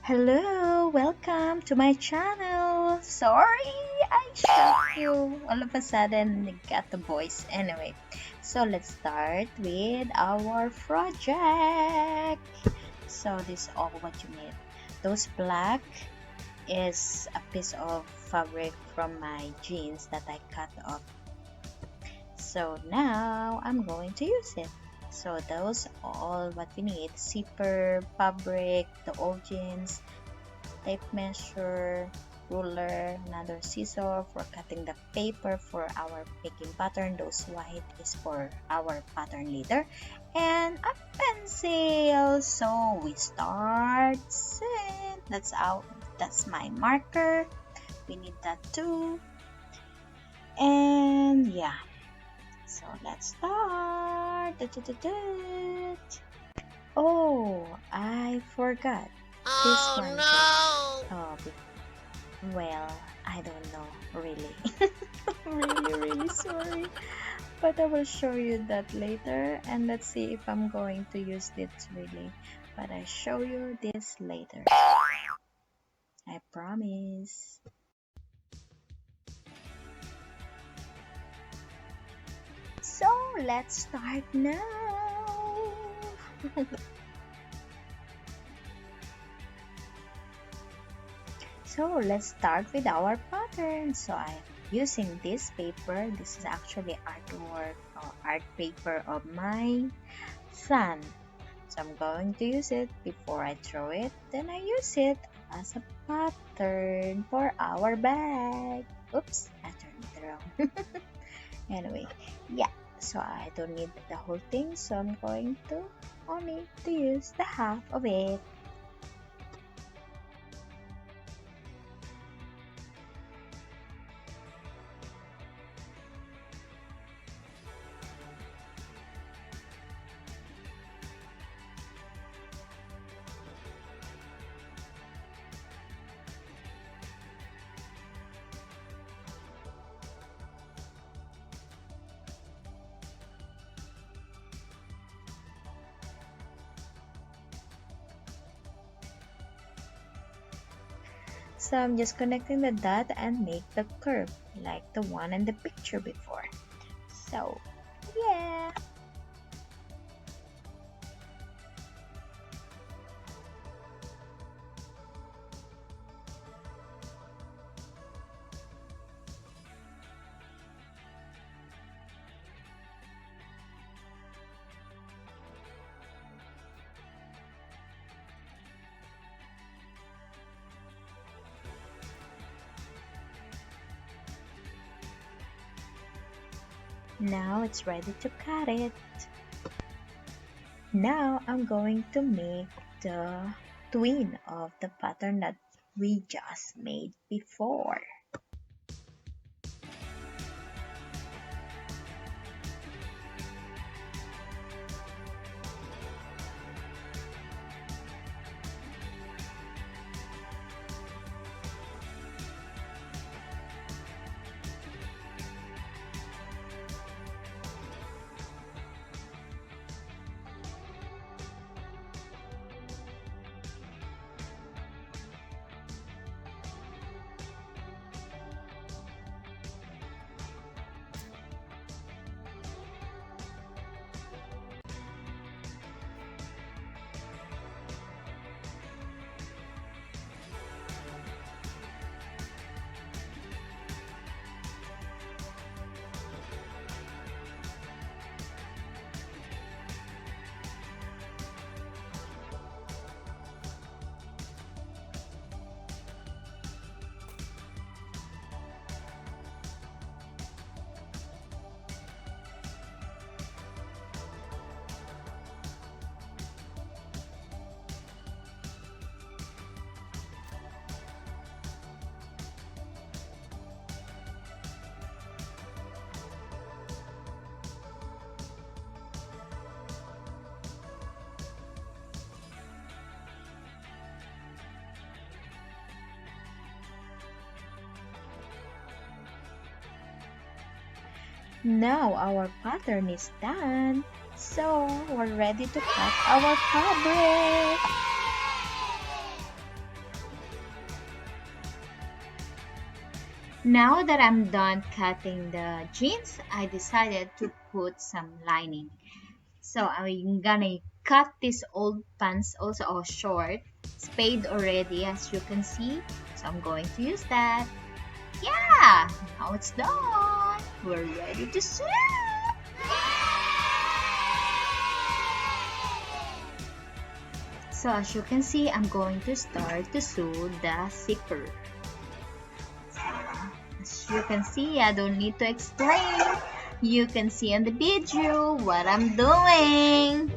Hello, welcome to my channel. Sorry, I shocked you. All of a sudden, I got the voice. Anyway, so let's start with our project. So this is all what you need. Those black is a piece of fabric from my jeans that I cut off. So now I'm going to use it. So those all what we need: zipper, fabric, the old jeans, tape measure, ruler, another scissor for cutting the paper for our picking pattern. Those white is for our pattern leader, and a pencil. So we start soon. That's my marker. We need that too. And yeah, so let's start. Oh, I forgot this one. Oh, well, I don't know, really. Really sorry. But I will show you that later, and let's see if I'm going to use this really. But I show you this later. I promise. So let's start now. So let's start with our pattern. So I'm using this paper. This is actually artwork or art paper of my son. So I'm going to use it before I throw it. Then I use it as a pattern for our bag. Oops, I turned it around. Anyway, yeah. So I don't need the whole thing. So I'm going to only to use the half of it. So I'm just connecting the dot and make the curve like the one in the picture before. So yeah. Now it's ready to cut it. Now I'm going to make the twin of the pattern that we just made before. Now our pattern is done. So we're ready to cut our fabric. Now that I'm done cutting the jeans, I decided to put some lining. So I'm gonna cut this old pants also or short, spade already as you can see. So I'm going to use that. Yeah, now it's done. We're ready to sew. So as you can see, I'm going to start to sew the zipper. As you can see, I don't need to explain. You can see on the video what I'm doing.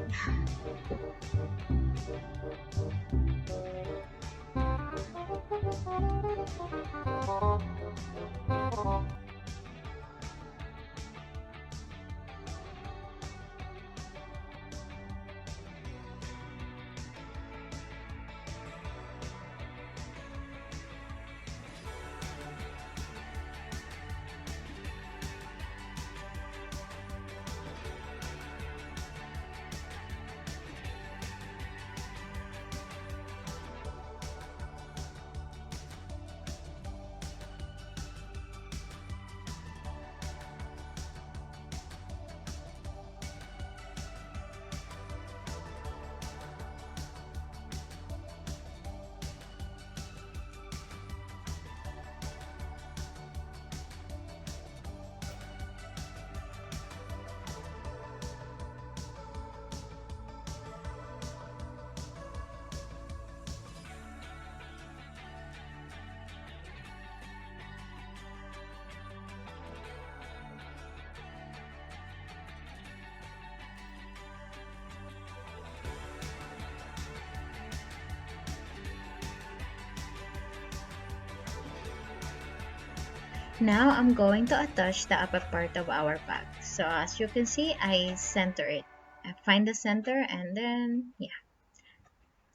Now I'm going to attach the upper part of our bag. So as you can see, I center it. I find the center and then, yeah,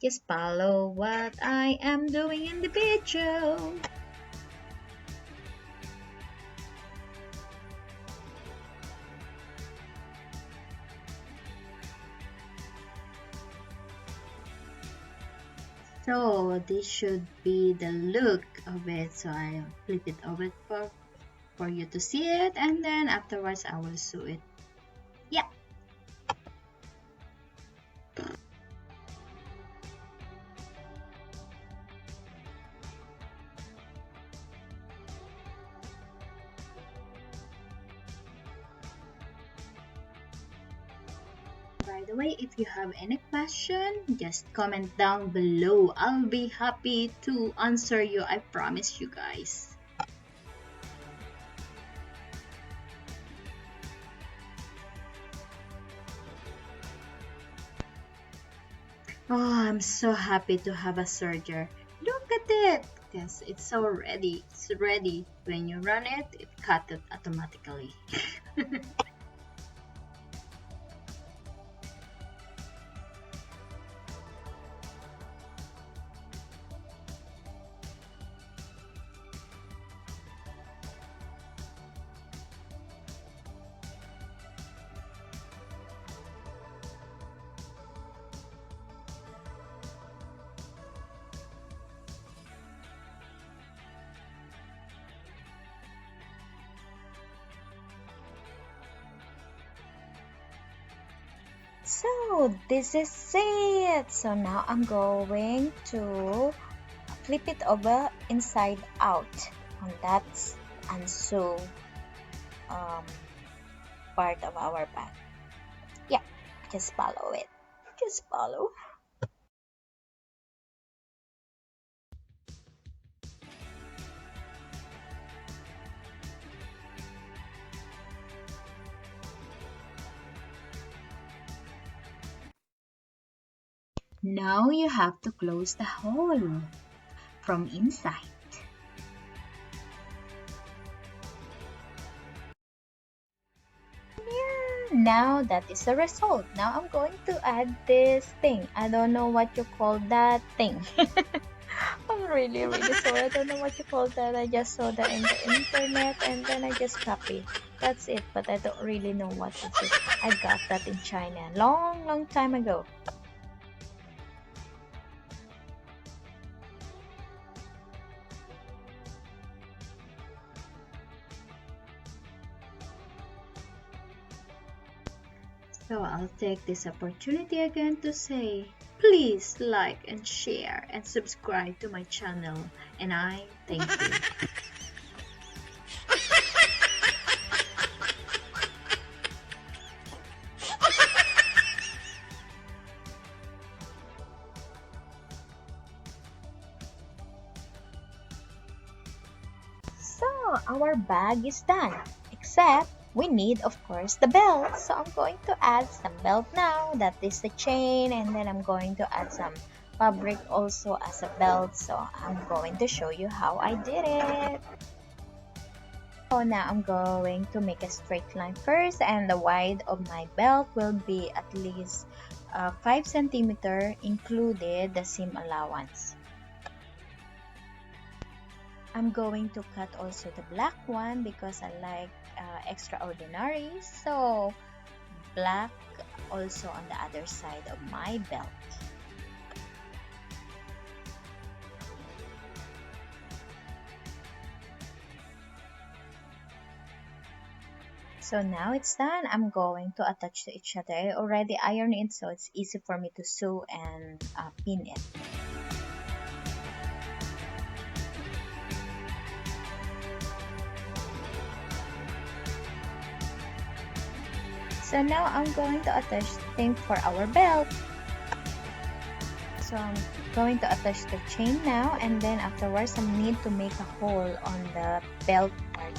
just follow what I am doing in the video. So this should be the look of it. So I'll flip it over for you to see it, and then afterwards I will sew it. Yeah. By the way, if you have any question, just comment down below. I'll be happy to answer you. I promise you guys. Oh, I'm so happy to have a serger. Look at it! Yes, it's so ready. It's ready. When you run it, it cut it automatically. So this is it. So now I'm going to flip it over inside out on that and sew um, part of our bag. Yeah, just follow it. Just follow. Now you have to close the hole from inside. Now that is the result. Now I'm going to add this thing. I don't know what you call that thing. I'm really sorry. I don't know what you call that. I just saw that in the internet and then I just copy. That's it, but I don't really know what it is. I got that in China long time ago. So I'll take this opportunity again to say, please like and share and subscribe to my channel, and I thank you. So our bag is done, except we need, of course, the belt. So I'm going to add some belt now. That is the chain, and then I'm going to add some fabric also as a belt. So I'm going to show you how I did it. So now I'm going to make a straight line first, and the width of my belt will be at least 5 centimeter, included the seam allowance. I'm going to cut also the black one because I like extraordinary. So black also on the other side of my belt. So now it's done. I'm going to attach to each other. I already ironed it, so it's easy for me to sew and pin it. So now I'm going to attach thing for our belt. So I'm going to attach the chain now, and then afterwards I need to make a hole on the belt part.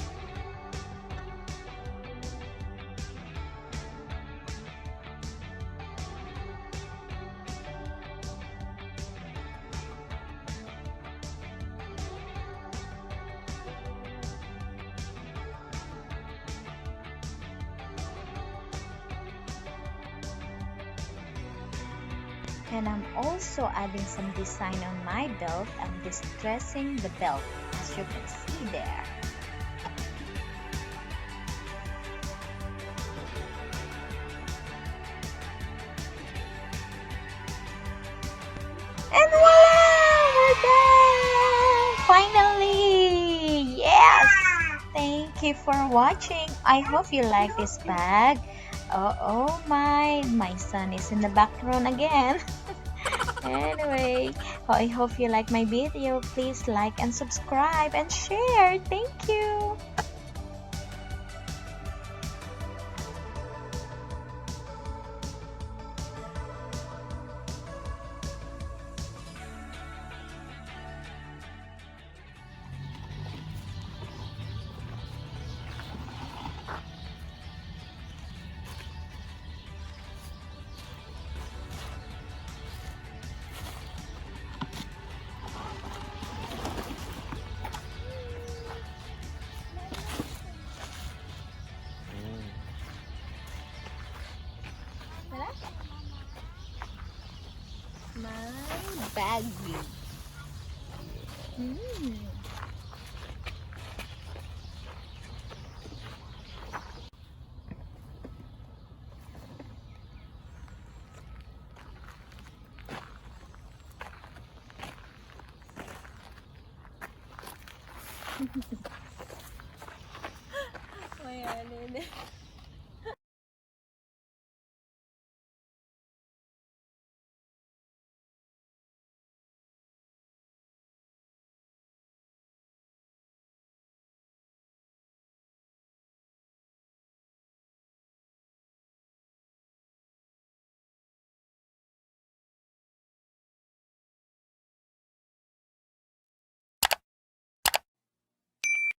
And I'm also adding some design on my belt. I'm distressing the belt, as you can see there. And voila! We're done! Finally! Yes! Thank you for watching. I hope you like this bag. Oh my son is in the background again. Anyway, I hope you like my video. Please like and subscribe and share. Thank you. My baggie. May alin.